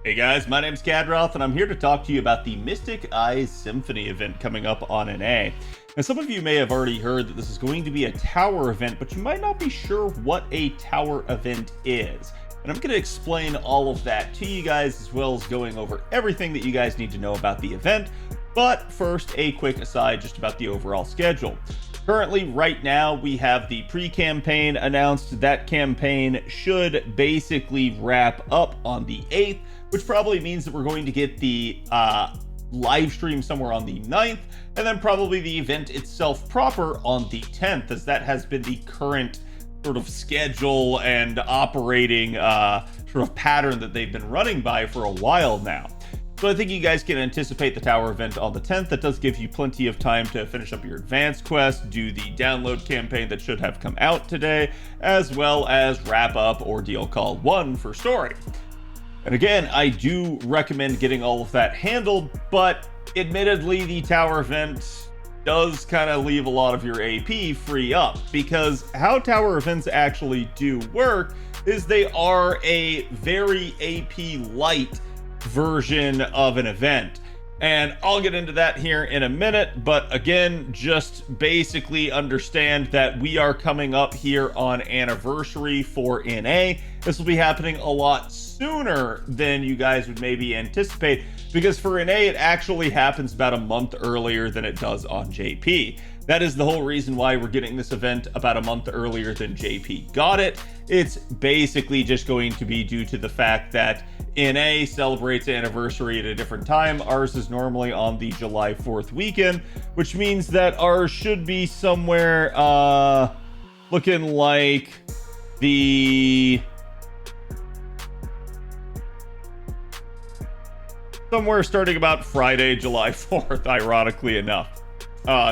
Hey guys, my name's Khadroth, and I'm here to talk to you about the Mystic Eyes Symphony event coming up on NA. Now, some of you may have already heard that this is going to be a tower event, but you might not be sure what a tower event is. And I'm going to explain all of that to you guys, as well as going over everything that you guys need to know about the event. But first, a quick aside just about the overall schedule. Currently, right now, we have the pre-campaign announced. That campaign should basically wrap up on the 8th, which probably means that we're going to get the live stream somewhere on the 9th, and then probably the event itself proper on the 10th, as that has been the current sort of schedule and operating sort of pattern that they've been running by for a while now. So I think you guys can anticipate the tower event on the 10th. That does give you plenty of time to finish up your advanced quest, do the download campaign that should have come out today, as well as wrap up Ordeal Call 1 for story. And again, I do recommend getting all of that handled, but admittedly, the tower event does kind of leave a lot of your AP free up, because how tower events actually do work is they are a very AP light version of an event. And I'll get into that here in a minute, but again, just basically understand that we are coming up here on anniversary for NA. This will be happening a lot sooner than you guys would maybe anticipate, because for NA it actually happens about a month earlier than it does on JP. That is the whole reason why we're getting this event about a month earlier than JP got it. It's basically just going to be due to the fact that NA celebrates anniversary at a different time. Ours is normally on the July 4th weekend, which means that ours should be somewhere looking like the somewhere starting about Friday, July 4th, ironically enough.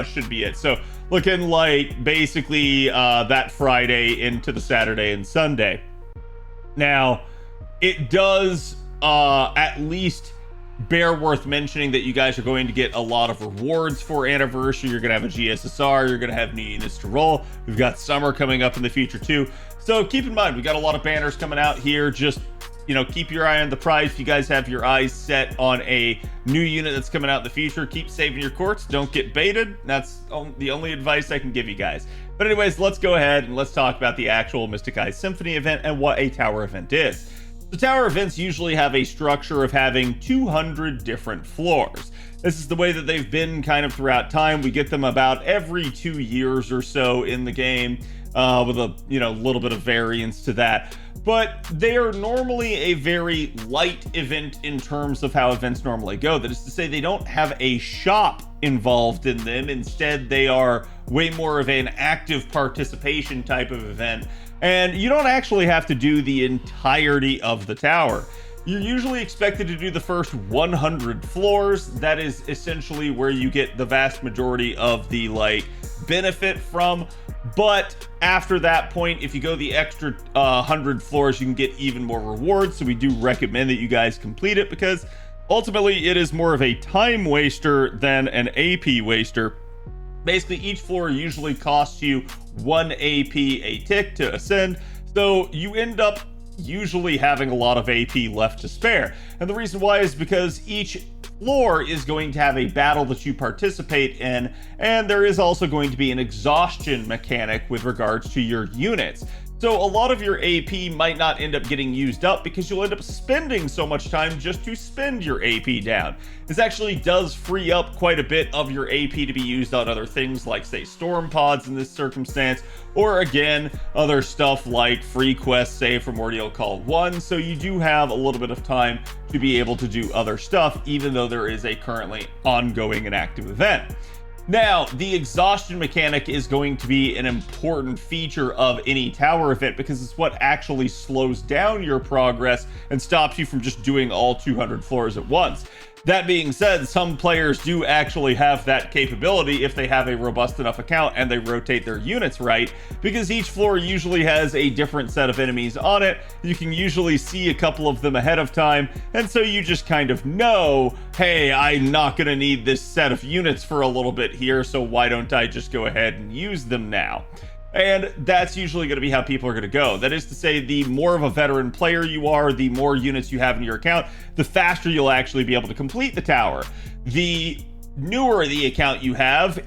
Should be it. So looking like basically that Friday into the Saturday and Sunday. Now, it does at least bear worth mentioning that you guys are going to get a lot of rewards for anniversary. You're going to have a GSSR, you're going to have new units to roll. We've got summer coming up in the future too. So keep in mind, we got a lot of banners coming out here. Just, you know, keep your eye on the prize. If you guys have your eyes set on a new unit that's coming out in the future, keep saving your courts. Don't get baited. That's the only advice I can give you guys. But anyways, let's go ahead and let's talk about the actual Mystic Eyes Symphony event and what a tower event is. The tower events usually have a structure of having 200 different floors. This is the way that they've been kind of throughout time. We get them about every 2 years or so in the game, with a little bit of variance to that. But they are normally a very light event in terms of how events normally go. That is to say, they don't have a shop involved in them. Instead, they are way more of an active participation type of event. And you don't actually have to do the entirety of the tower. You're usually expected to do the first 100 floors. That is essentially where you get the vast majority of the benefit from. But after that point, if you go the extra 100 floors, you can get even more rewards. So we do recommend that you guys complete it, because ultimately it is more of a time waster than an AP waster. Basically, each floor usually costs you 1 AP a tick to ascend. So you end up usually having a lot of AP left to spare. And the reason why is because each floor is going to have a battle that you participate in, and there is also going to be an exhaustion mechanic with regards to your units. So a lot of your AP might not end up getting used up, because you'll end up spending so much time just to spend your AP down. This actually does free up quite a bit of your AP to be used on other things like, say, storm pods in this circumstance, or again, other stuff like free quests, say, from Ordeal Call 1. So you do have a little bit of time to be able to do other stuff, even though there is a currently ongoing and active event. Now, the exhaustion mechanic is going to be an important feature of any tower event, because it's what actually slows down your progress and stops you from just doing all 200 floors at once. That being said, some players do actually have that capability if they have a robust enough account and they rotate their units right, because each floor usually has a different set of enemies on it. You can usually see a couple of them ahead of time, and so you just kind of know, hey, I'm not going to need this set of units for a little bit here, so why don't I just go ahead and use them now? And that's usually going to be how people are going to go. That is to say, the more of a veteran player you are, the more units you have in your account, the faster you'll actually be able to complete the tower. The newer the account you have,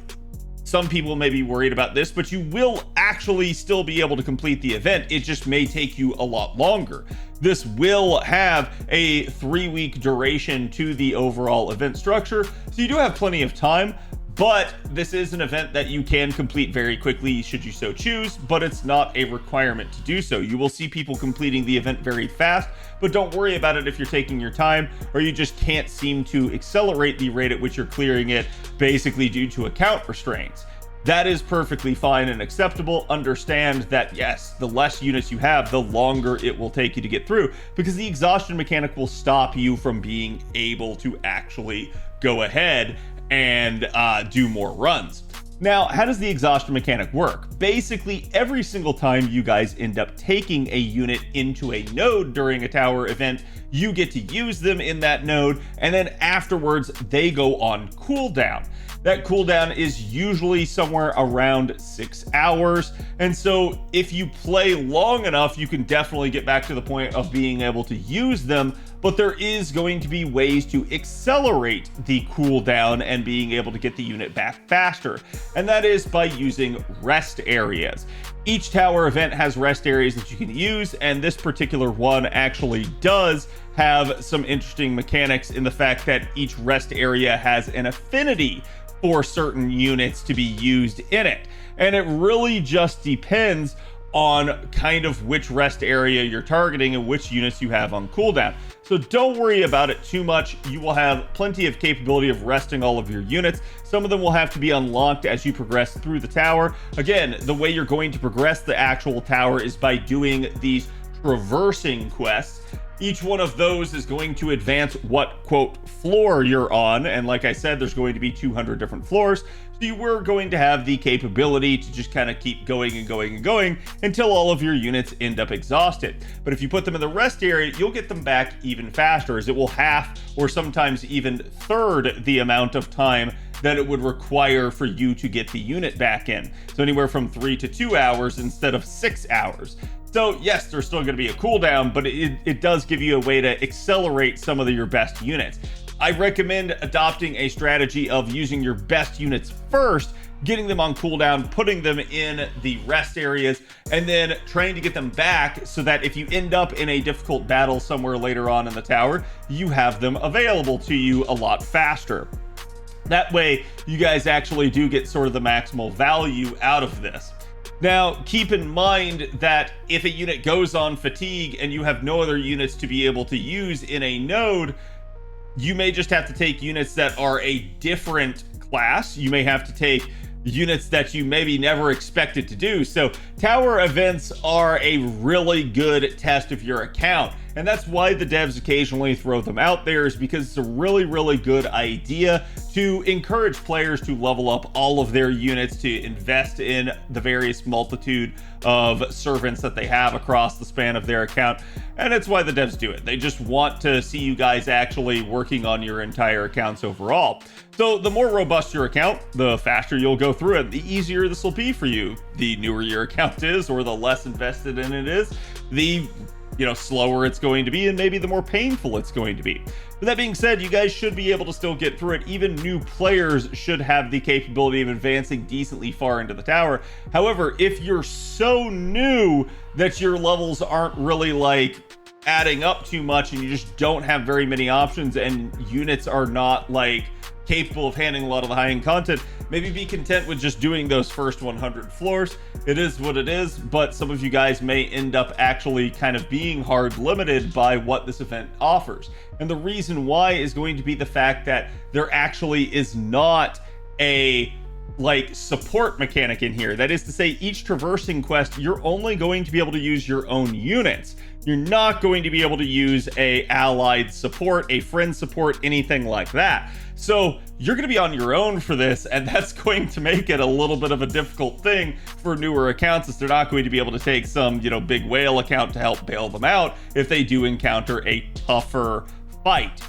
some people may be worried about this, but you will actually still be able to complete the event. It just may take you a lot longer. This will have a 3-week duration to the overall event structure, so you do have plenty of time, but this is an event that you can complete very quickly should you so choose, but it's not a requirement to do so. You will see people completing the event very fast, but don't worry about it if you're taking your time or you just can't seem to accelerate the rate at which you're clearing it, basically due to account restraints. That is perfectly fine and acceptable. Understand that, yes, the less units you have, the longer it will take you to get through, because the exhaustion mechanic will stop you from being able to actually go ahead and do more runs. Now, how does the exhaustion mechanic work? Basically, every single time you guys end up taking a unit into a node during a tower event, you get to use them in that node, and then afterwards they go on cooldown. That cooldown is usually somewhere around 6 hours. And so if you play long enough, you can definitely get back to the point of being able to use them. But there is going to be ways to accelerate the cooldown and being able to get the unit back faster. And that is by using rest areas. Each tower event has rest areas that you can use, and this particular one actually does have some interesting mechanics in the fact that each rest area has an affinity for certain units to be used in it. And it really just depends on kind of which rest area you're targeting and which units you have on cooldown. So don't worry about it too much. You will have plenty of capability of resting all of your units. Some of them will have to be unlocked as you progress through the tower. Again, the way you're going to progress the actual tower is by doing these traversing quests. Each one of those is going to advance what, quote, floor you're on. And like I said, there's going to be 200 different floors. So you were going to have the capability to just kind of keep going and going and going until all of your units end up exhausted. But if you put them in the rest area, you'll get them back even faster, as it will half or sometimes even third the amount of time that it would require for you to get the unit back in. So anywhere from 3 to 2 hours instead of 6 hours. So yes, there's still going to be a cooldown, but it does give you a way to accelerate some of your best units. I recommend adopting a strategy of using your best units first, getting them on cooldown, putting them in the rest areas, and then trying to get them back so that if you end up in a difficult battle somewhere later on in the tower, you have them available to you a lot faster. That way, you guys actually do get sort of the maximal value out of this. Now, keep in mind that if a unit goes on fatigue and you have no other units to be able to use in a node, you may just have to take units that are a different class. You may have to take units that you maybe never expected to do. So tower events are a really good test of your account. And that's why the devs occasionally throw them out there, is because it's a really, really good idea to encourage players to level up all of their units, to invest in the various multitude of servants that they have across the span of their account. And it's why the devs do it. They just want to see you guys actually working on your entire accounts overall. So the more robust your account, the faster you'll go through it, the easier this will be for you. The newer your account is, or the less invested in it is, the slower it's going to be, and maybe the more painful it's going to be. But that being said, you guys should be able to still get through it. Even new players should have the capability of advancing decently far into the tower. However, if you're so new that your levels aren't really like adding up too much, and you just don't have very many options, and units are not like capable of handling a lot of the high-end content, maybe be content with just doing those first 100 floors. It is what it is, but some of you guys may end up actually kind of being hard limited by what this event offers. And the reason why is going to be the fact that there actually is not a support mechanic in here. That is to say, each traversing quest, you're only going to be able to use your own units. You're not going to be able to use a allied support, a friend support, anything like that. So you're going to be on your own for this, and that's going to make it a little bit of a difficult thing for newer accounts, as they're not going to be able to take some, big whale account to help bail them out if they do encounter a tougher fight.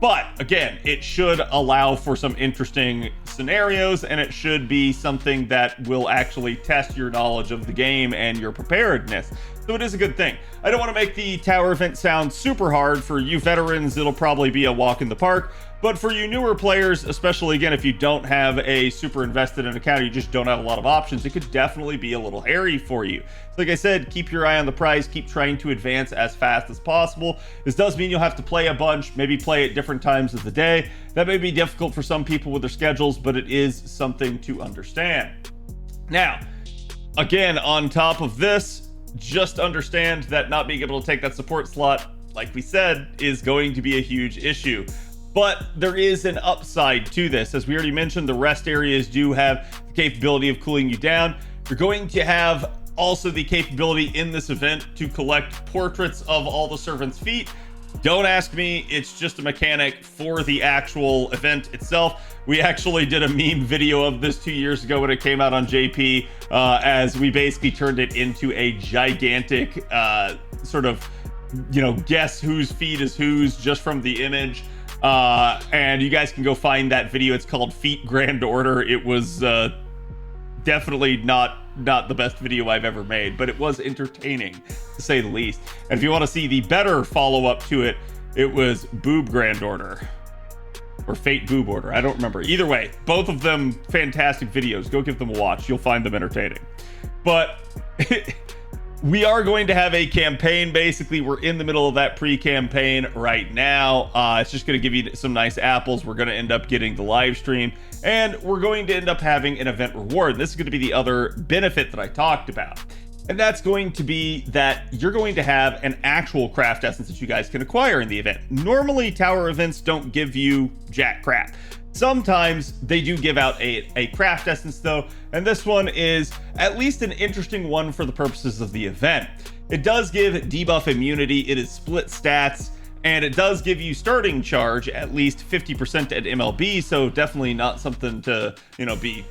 But again, it should allow for some interesting scenarios, and it should be something that will actually test your knowledge of the game and your preparedness. So it is a good thing. I don't want to make the tower event sound super hard. For you veterans, it'll probably be a walk in the park. But for you newer players, especially again, if you don't have a super invested in account, you just don't have a lot of options, it could definitely be a little hairy for you. So like I said, keep your eye on the prize, keep trying to advance as fast as possible. This does mean you'll have to play a bunch, maybe play at different times of the day. That may be difficult for some people with their schedules, but it is something to understand. Now, again, on top of this, just understand that not being able to take that support slot, like we said, is going to be a huge issue. But there is an upside to this. As we already mentioned, the rest areas do have the capability of cooling you down. You're going to have also the capability in this event to collect portraits of all the servants' feet. Don't ask me, it's just a mechanic for the actual event itself. We actually did a meme video of this 2 years ago when it came out on JP, as we basically turned it into a gigantic sort of, guess whose feet is whose just from the image. And you guys can go find that video. It's called Feet Grand Order. It was definitely not the best video I've ever made, but it was entertaining to say the least. And if you want to see the better follow-up to it, it was Boob Grand Order or Fate Boob Order. I don't remember. Either way, both of them fantastic videos. Go give them a watch. You'll find them entertaining. But we are going to have a campaign. Basically, we're in the middle of that pre-campaign right now. It's just going to give you some nice apples. We're going to end up getting the live stream, and we're going to end up having an event reward. This is going to be the other benefit that I talked about. And that's going to be that you're going to have an actual craft essence that you guys can acquire in the event. Normally, tower events don't give you jack crap. Sometimes they do give out a craft essence though, and this one is at least an interesting one for the purposes of the event. It does give debuff immunity, it is split stats, and it does give you starting charge at least 50% at MLB, so definitely not something to, be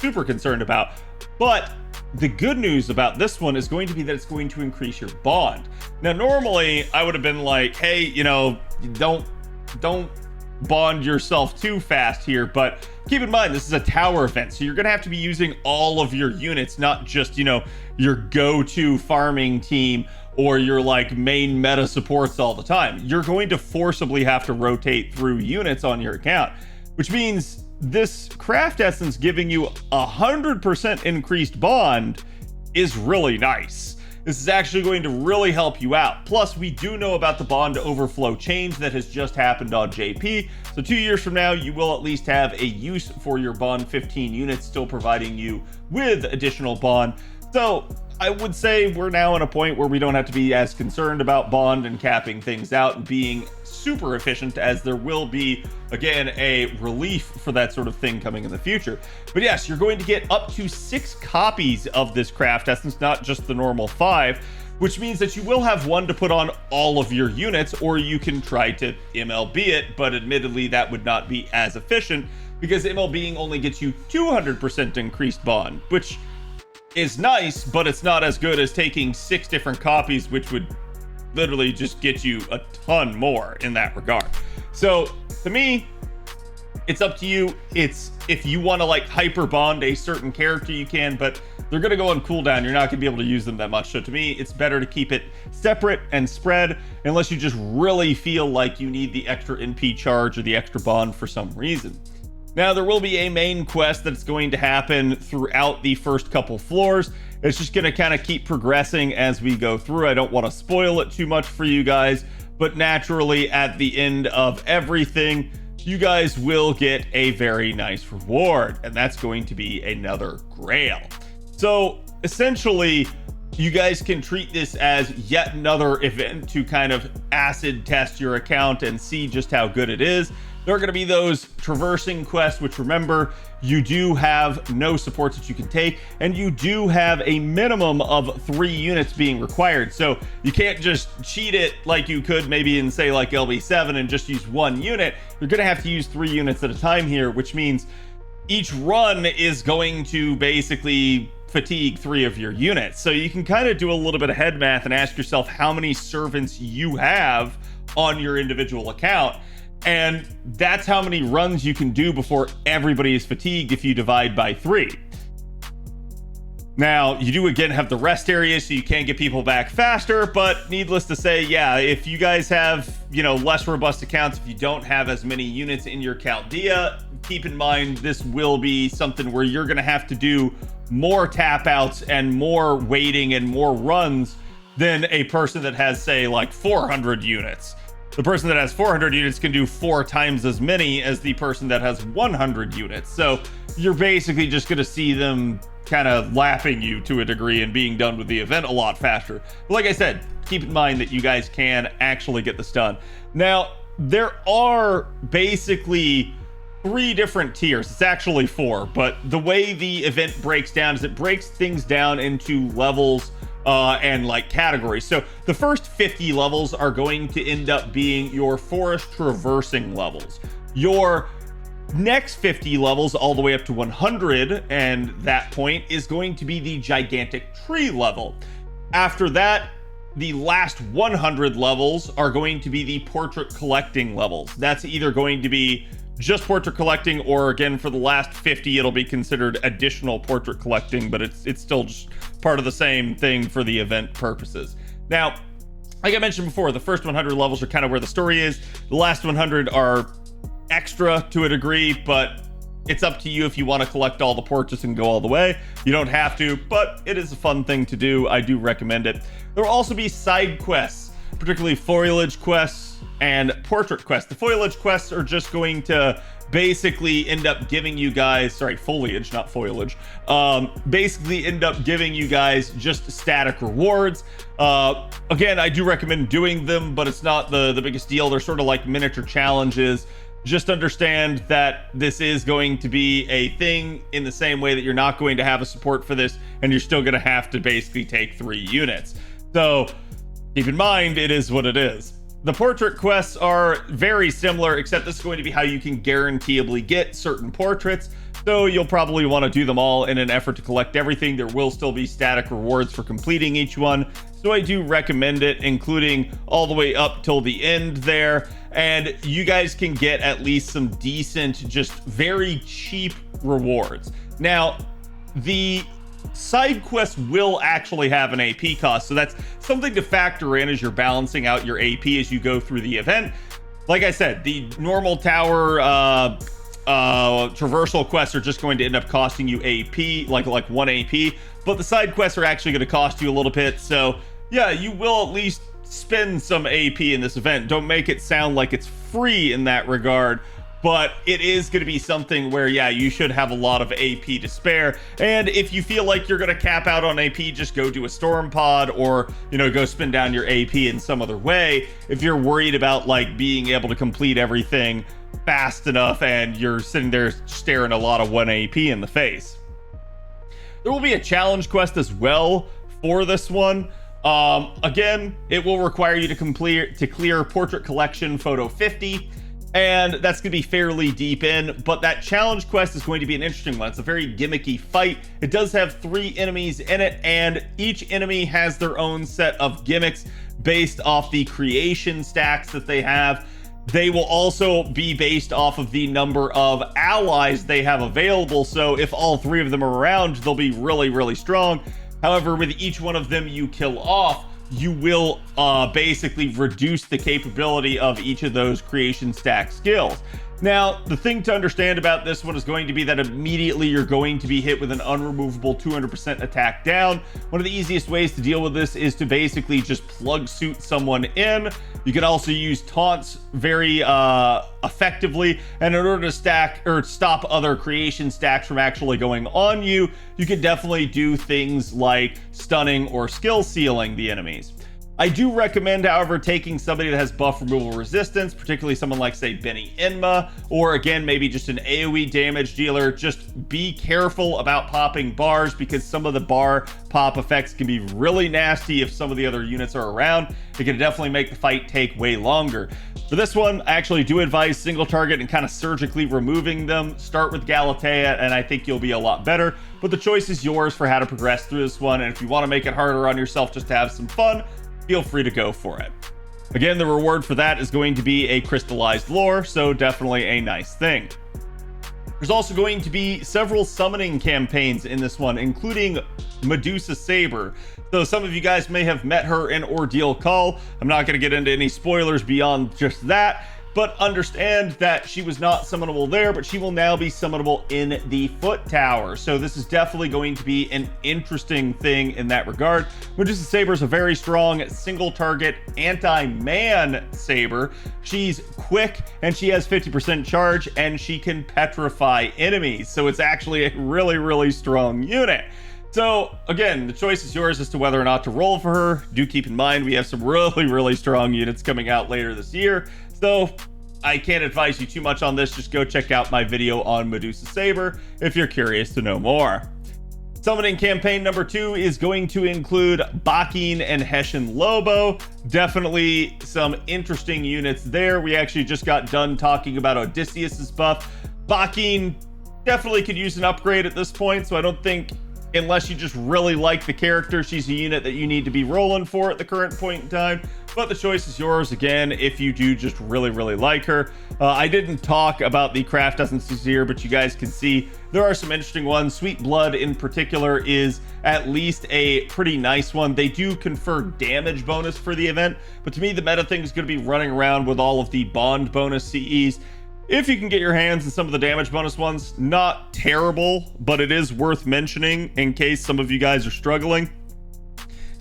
super concerned about. But the good news about this one is going to be that it's going to increase your bond. Now, normally I would have been like, hey, don't bond yourself too fast here, but keep in mind this is a tower event, so you're gonna have to be using all of your units, not just your go-to farming team or your main meta supports all the time. You're going to forcibly have to rotate through units on your account, which means this craft essence giving you 100% increased bond is really nice. This is actually going to really help you out. Plus, we do know about the bond overflow change that has just happened on JP. So 2 years from now, you will at least have a use for your bond 15 units, still providing you with additional bond. So I would say we're now at a point where we don't have to be as concerned about bond and capping things out and being super efficient, as there will be, again, a relief for that sort of thing coming in the future. But yes, you're going to get up to 6 copies of this craft essence, not just the normal 5, which means that you will have one to put on all of your units, or you can try to MLB it, but admittedly that would not be as efficient because MLBing only gets you 200% increased bond, which is nice, but it's not as good as taking 6 different copies, which would literally just get you a ton more in that regard. So to me, it's up to you. It's if you want to hyper bond a certain character, you can, but they're going to go on cooldown. You're not going to be able to use them that much. So to me, it's better to keep it separate and spread, unless you just really feel like you need the extra NP charge or the extra bond for some reason. Now, there will be a main quest that's going to happen throughout the first couple floors. It's just going to kind of keep progressing as we go through. I don't want to spoil it too much for you guys, but naturally at the end of everything, you guys will get a very nice reward, and that's going to be another grail. So essentially, you guys can treat this as yet another event to kind of acid test your account and see just how good it is. There are going to be those traversing quests, which, remember, you do have no supports that you can take, and you do have a minimum of 3 units being required. So you can't just cheat it like you could maybe in, say, LB7 and just use 1 unit. You're going to have to use 3 units at a time here, which means each run is going to basically fatigue 3 of your units. So you can kind of do a little bit of head math and ask yourself how many servants you have on your individual account. And that's how many runs you can do before everybody is fatigued if you divide by 3. Now, you do again have the rest area, so you can get people back faster, but needless to say, yeah, if you guys have, less robust accounts, if you don't have as many units in your Chaldea, keep in mind this will be something where you're going to have to do more tap outs and more waiting and more runs than a person that has, say, like 400 units. The person that has 400 units can do 4 times as many as the person that has 100 units. So you're basically just going to see them kind of lapping you to a degree and being done with the event a lot faster. But like I said, keep in mind that you guys can actually get this done. Now, there are basically 3 different tiers. It's actually 4, but the way the event breaks down is it breaks things down into levels and like categories. So the first 50 levels are going to end up being your forest traversing levels. Your next 50 levels all the way up to 100, and that point is going to be the gigantic tree level. After that, the last 100 levels are going to be the portrait collecting levels. That's either going to be just portrait collecting, or again, for the last 50, it'll be considered additional portrait collecting, but it's still just part of the same thing for the event purposes. Now, like I mentioned before, the first 100 levels are kind of where the story is. The last 100 are extra to a degree, but it's up to you if you want to collect all the portraits and go all the way. You don't have to, but it is a fun thing to do. I do recommend it. There will also be side quests, particularly Foliage Quests and Portrait Quests. The Foliage Quests are just going to basically end up giving you guys, foliage, not foliage, basically end up giving you guys just static rewards. Again, I do recommend doing them, but it's not the biggest deal. They're sort of like miniature challenges. Just understand that this is going to be a thing in the same way that you're not going to have a support for this, and you're still going to have to basically take 3 units. So keep in mind, it is what it is. The portrait quests are very similar, except this is going to be how you can guaranteeably get certain portraits. So you'll probably want to do them all in an effort to collect everything. There will still be static rewards for completing each one. So I do recommend it, including all the way up till the end there. And you guys can get at least some decent, just very cheap rewards. Now, the side quests will actually have an AP cost, so that's something to factor in as you're balancing out your AP as you go through the event. Like I said, the normal tower traversal quests are just going to end up costing you AP, like 1 AP, but the side quests are actually going to cost you a little bit. So yeah, you will at least spend some AP in this event. Don't make it sound like it's free in that regard, but it is going to be something where, yeah, you should have a lot of AP to spare. And if you feel like you're going to cap out on AP, just go do a storm pod, or, go spend down your AP in some other way. If you're worried about like being able to complete everything fast enough and you're sitting there staring a lot of 1 AP in the face. There will be a challenge quest as well for this one. Again, it will require you to clear Portrait Collection Photo 50, and that's going to be fairly deep in, but that challenge quest is going to be an interesting one. It's a very gimmicky fight. It does have 3 enemies in it, and each enemy has their own set of gimmicks based off the creation stacks that they have. They will also be based off of the number of allies they have available, so if all 3 of them are around, they'll be really, really strong. However, with each one of them you kill off, you will basically reduce the capability of each of those creation stack skills. Now, the thing to understand about this one is going to be that immediately you're going to be hit with an unremovable 200% attack down. One of the easiest ways to deal with this is to basically just plug suit someone in. You can also use taunts very effectively, and in order to stack or stop other creation stacks from actually going on you, you can definitely do things like stunning or skill sealing the enemies. I do recommend, however, taking somebody that has buff removal resistance, particularly someone like, say, Benny Enma, or again, maybe just an AoE damage dealer. Just be careful about popping bars, because some of the bar pop effects can be really nasty if some of the other units are around. It can definitely make the fight take way longer. For this one, I actually do advise single target and kind of surgically removing them. Start with Galatea, and I think you'll be a lot better. But the choice is yours for how to progress through this one, and if you want to make it harder on yourself just to have some fun, feel free to go for it. Again, the reward for that is going to be a crystallized lore, so definitely a nice thing. There's also going to be several summoning campaigns in this one, including Medusa Saber. So some of you guys may have met her in Ordeal Call. I'm not going to get into any spoilers beyond just that, but understand that she was not summonable there, but she will now be summonable in the Foot Tower. So this is definitely going to be an interesting thing in that regard. Medusa Saber is a very strong single target anti-man saber. She's quick and she has 50% charge and she can petrify enemies. So it's actually a really, really strong unit. So again, the choice is yours as to whether or not to roll for her. Do keep in mind, we have some really, really strong units coming out later this year. So I can't advise you too much on this. Just go check out my video on Medusa Saber if you're curious to know more. Summoning campaign number 2 is going to include Bakin and Hessian Lobo. Definitely some interesting units there. We actually just got done talking about Odysseus's buff. Bakin definitely could use an upgrade at this point, so I don't think, unless you just really like the character, she's a unit that you need to be rolling for at the current point in time. But the choice is yours, again, if you do just really, really like her. I didn't talk about the craft essences here, but you guys can see there are some interesting ones. Sweet Blood in particular is at least a pretty nice one. They do confer damage bonus for the event, but to me, the meta thing is going to be running around with all of the bond bonus CEs. If you can get your hands on some of the damage bonus ones, not terrible, but it is worth mentioning in case some of you guys are struggling,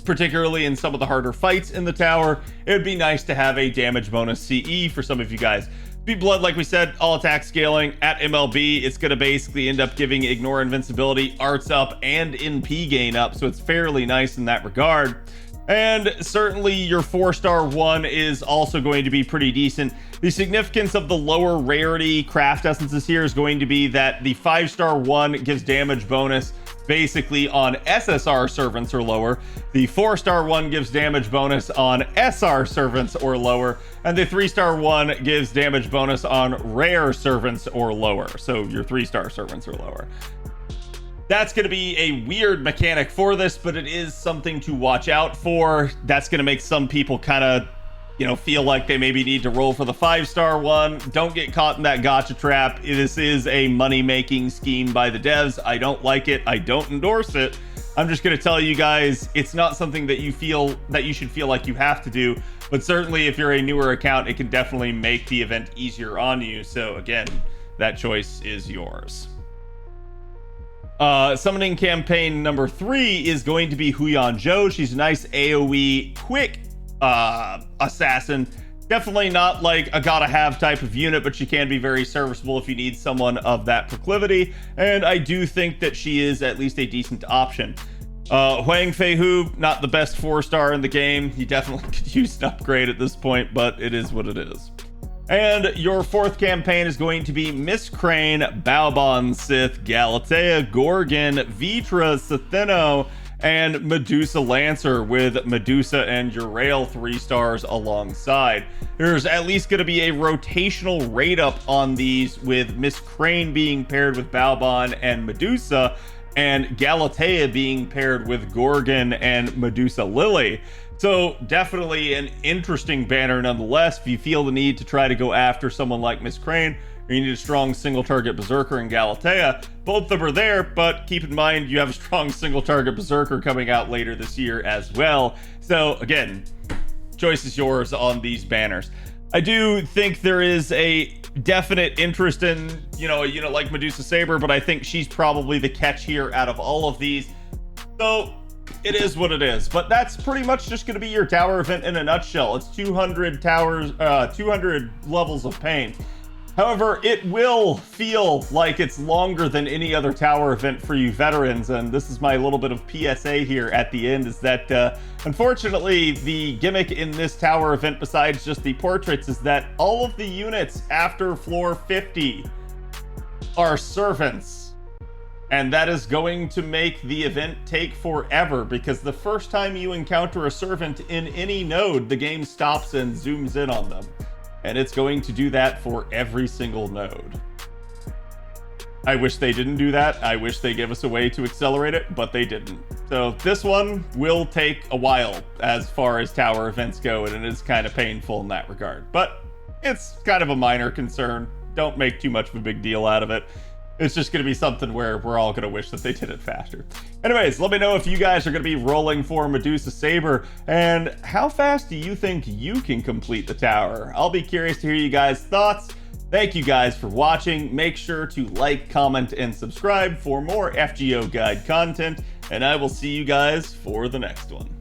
particularly in some of the harder fights in the tower. It would be nice to have a damage bonus CE for some of you guys. Sweet Blood, like we said, all attack scaling at MLB. It's going to basically end up giving Ignore Invincibility, Arts up, and NP gain up, so it's fairly nice in that regard. And certainly your 4-star one is also going to be pretty decent. The significance of the lower rarity craft essences here is going to be that the 5-star one gives damage bonus basically on SSR servants or lower. The 4-star one gives damage bonus on SR servants or lower. And the 3-star one gives damage bonus on rare servants or lower. So your 3-star servants or lower. That's going to be a weird mechanic for this, but it is something to watch out for. That's going to make some people kind of, feel like they maybe need to roll for the 5-star one. Don't get caught in that gotcha trap. This is a money-making scheme by the devs. I don't like it. I don't endorse it. I'm just going to tell you guys, it's not something that you should feel like you have to do. But certainly if you're a newer account, it can definitely make the event easier on you. So again, that choice is yours. Summoning campaign number 3 is going to be Huyan Zhou. She's a nice AoE quick assassin. Definitely not like a gotta have type of unit, but she can be very serviceable if you need someone of that proclivity. And I do think that she is at least a decent option. Huang Feihu, not the best 4-star in the game. You definitely could use an upgrade at this point, but it is what it is. And your 4th campaign is going to be Miss Crane, Baobon Sith, Galatea, Gorgon, Vitra, Sitheno, and Medusa Lancer with Medusa and Urael 3-stars alongside. There's at least going to be a rotational rate up on these, with Miss Crane being paired with Baobon and Medusa, and Galatea being paired with Gorgon and Medusa Lily. So definitely an interesting banner nonetheless. If you feel the need to try to go after someone like Miss Crane, or you need a strong single target Berserker in Galatea, both of them are there, but keep in mind you have a strong single target Berserker coming out later this year as well. So again, choice is yours on these banners. I do think there is a definite interest in, a unit like Medusa Saber, but I think she's probably the catch here out of all of these. So it is what it is, but that's pretty much just going to be your tower event in a nutshell. It's 200 towers, 200 levels of pain. However, it will feel like it's longer than any other tower event for you veterans, and this is my little bit of PSA here at the end, is that unfortunately the gimmick in this tower event, besides just the portraits, is that all of the units after floor 50 are servants. And that is going to make the event take forever, because the first time you encounter a servant in any node, the game stops and zooms in on them. And it's going to do that for every single node. I wish they didn't do that. I wish they gave us a way to accelerate it, but they didn't. So this one will take a while as far as tower events go, and it is kind of painful in that regard. But it's kind of a minor concern. Don't make too much of a big deal out of it. It's just going to be something where we're all going to wish that they did it faster. Anyways, let me know if you guys are going to be rolling for Medusa Saber, and how fast do you think you can complete the tower? I'll be curious to hear you guys' thoughts. Thank you guys for watching. Make sure to like, comment, and subscribe for more FGO guide content, and I will see you guys for the next one.